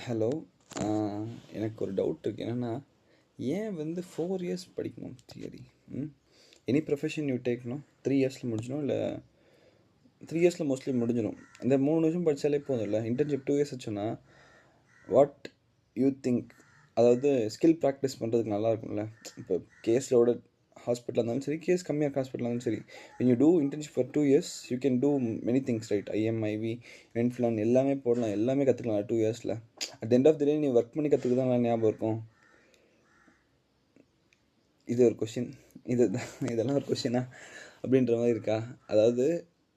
Hello. எனக்கு ஒரு doubt இருக்குது. என்னென்னா, ஏன் வந்து 4 இயர்ஸ் படிக்கணும் தியரி? எனி ப்ரொஃபஷன் யூ டேக்ணும் 3 இயர்ஸில் முடிஞ்சிடும், இல்லை 3 இயர்ஸில் மோஸ்ட்லி முடிஞ்சிடும். இந்த 3 வருஷம் படித்தாலே போதும் இல்லை? இன்டர்ன்ஷிப் 2 இயர்ஸ் வச்சோன்னா வாட் யூ திங்க்? அதாவது ஸ்கில் ப்ராக்டிஸ் பண்ணுறதுக்கு நல்லா இருக்கும்ல. இப்போ கேஸோட ஹாஸ்பிட்டலாக இருந்தாலும் சரி, கேஸ் கம்மியாக இருக்க ஹாஸ்பிட்டலாக இருந்தாலும் சரி, when you do internship for 2 years you can do many things, right? IMIV, Inflon எல்லாமே போடலாம், எல்லாமே கற்றுக்கலாம் 2 இயர்ஸில். At the end of the day நீ ஒர்க் பண்ணி கற்றுக்குதான் ஞாபகம் இருக்கும். இது ஒரு கொஷின். இதெல்லாம் ஒரு கொஷினா அப்படின்ற மாதிரி இருக்கா? அதாவது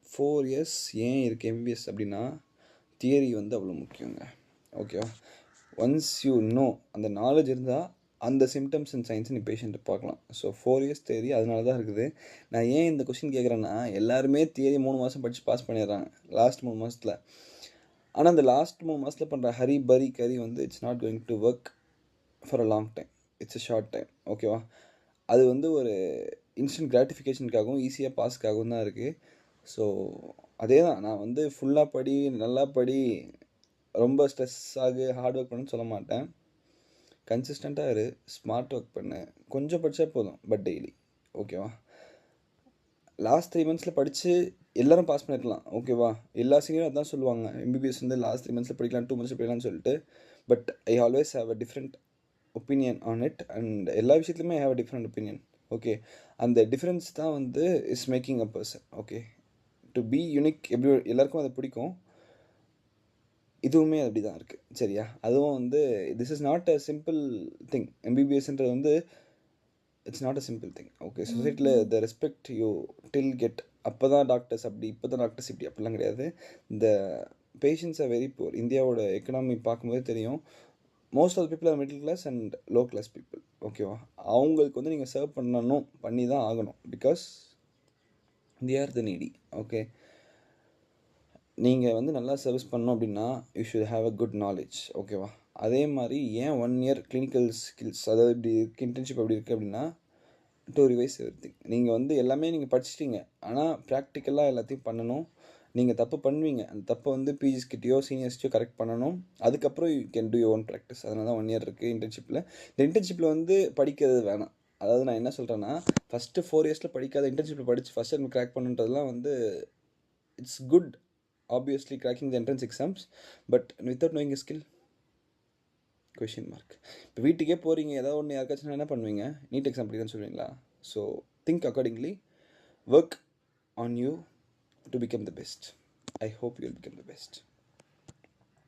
4 இயர்ஸ் ஏன் இருக்குது எம்பிபிஎஸ் அப்படின்னா, தியரி வந்து அவ்வளோ முக்கியங்க. ஓகேவா? ஒன்ஸ் யூ நோ, அந்த நாலேஜ் இருந்தால் அந்த சிம்டம்ஸ் அண்ட் சைன்ஸ் நீ பேஷண்ட்டை பார்க்கலாம். ஸோ 4 இயர்ஸ் தியரி அதனால தான் இருக்குது. நான் ஏன் இந்த கொஷின் கேட்குறேன்னா, எல்லாருமே தியரி 3 மாதம் படித்து பாஸ் பண்ணிடுறாங்க லாஸ்ட் 3 மாதத்தில். ஆனால் அந்த லாஸ்ட் 3 மாதத்தில் பண்ணுற ஹரி பரி கரி வந்து it's not going to work for a long time. It's a short time. ஓகேவா? அது வந்து ஒரு இன்ஸ்டன்ட் கிராட்டிஃபிகேஷனுக்காகவும் ஈஸியாக பாஸ்க்காகவும் தான் இருக்குது. ஸோ அதே தான், நான் வந்து ஃபுல்லாக படி, நல்லா படி, ரொம்ப ஸ்ட்ரெஸ் ஆகு, ஹார்ட் ஒர்க் பண்ணுன்னு சொல்ல மாட்டேன். கன்சிஸ்டண்ட்டாக இரு, ஸ்மார்ட் ஒர்க் பண்ணு, கொஞ்சம் படித்தா போதும், பட் டெய்லி. ஓகேவா? லாஸ்ட் 3 மந்த்ஸில் படித்து எல்லோரும் பாஸ் பண்ணிடலாம். ஓகேவா? எல்லா சீனியரும் அதான் சொல்லுவாங்க, எம்பிபிஎஸ் வந்து லாஸ்ட் 3 மந்த்ஸில் படிக்கலாம், 2 மந்த்ஸில் படிக்கலாம்னு சொல்லிட்டு. But I always have a different opinion on it. And எல்லா விஷயத்துலையுமே I have a different opinion. Okay, அந்த டிஃப்ரென்ஸ் தான் வந்து is making a person. Okay, to be unique. எப்படி எல்லாருக்கும் அது பிடிக்கும், இதுவுமே அப்படி தான் இருக்குது. சரியா? அதுவும் வந்து this is not a simple thing. எம்பிபிஎஸ்ன்றது வந்து it's not a simple thing. Okay, சொசைட்டியில் the respect you till get, அப்போ தான் டாக்டர்ஸ் அப்படி, இப்போ தான் டாக்டர்ஸ் இப்படி, அப்படிலாம் கிடையாது. இந்த பேஷண்ட்ஸ் ஆர் வெரி புவர். இந்தியாவோட எக்கனாமி பார்க்கும்போது தெரியும். Most of the people are middle class and low class people. ஓகேவா? அவங்களுக்கு வந்து நீங்கள் சர்வ் பண்ணி தான் ஆகணும். Because they are the needy. Okay, நீங்கள் வந்து நல்லா சர்வீஸ் பண்ணணும் அப்படின்னா you should have a good knowledge. ஓகேவா? அதே மாதிரி ஏன் 1 இயர் கிளினிக்கல் ஸ்கில்ஸ், அதாவது இப்படி இருக்குது, இன்டர்ன்ஷிப் அப்படி இருக்குது அப்படின்னா, டு ரிவைஸ் எவ்ரிதிங். நீங்கள் வந்து எல்லாமே நீங்கள் படிச்சிட்டிங்க, ஆனால் ப்ராக்டிக்கலாக எல்லாத்தையும் பண்ணணும். நீங்கள் தப்பு பண்ணுவீங்க, அந்த தப்பை வந்து பிஜிஸ்கிட்டையோ சீனியர்ஸ்கிட்டையோ கரெக்ட் பண்ணணும். அதுக்கப்புறம் you can do your own practice. அதனால தான் 1 இயர் இருக்குது இன்டர்ன்ஷிப்பில். இந்த இன்டர்ன்ஷிப்பில் வந்து படிக்கிறது வேணாம். அதாவது நான் என்ன சொல்கிறேன்னா, ஃபஸ்ட்டு 4 இயர்ஸில் படிக்காத இன்டர்ன்ஷிப்பில் படித்து ஃபஸ்ட் டைம் கிராக் பண்ணுன்றதுலாம் வந்து it's good, obviously cracking the entrance exams, but without knowing a skill, question mark. இப்போ வீட்டுக்கே போகிறீங்க, ஏதாவது ஒன்று யாருக்காச்சும் என்ன பண்ணுவீங்க? நீட் எக்ஸாம் படிக்கணும்னு சொல்லுவீங்களா? So think accordingly, work on you to become the best. I hope you will become the best.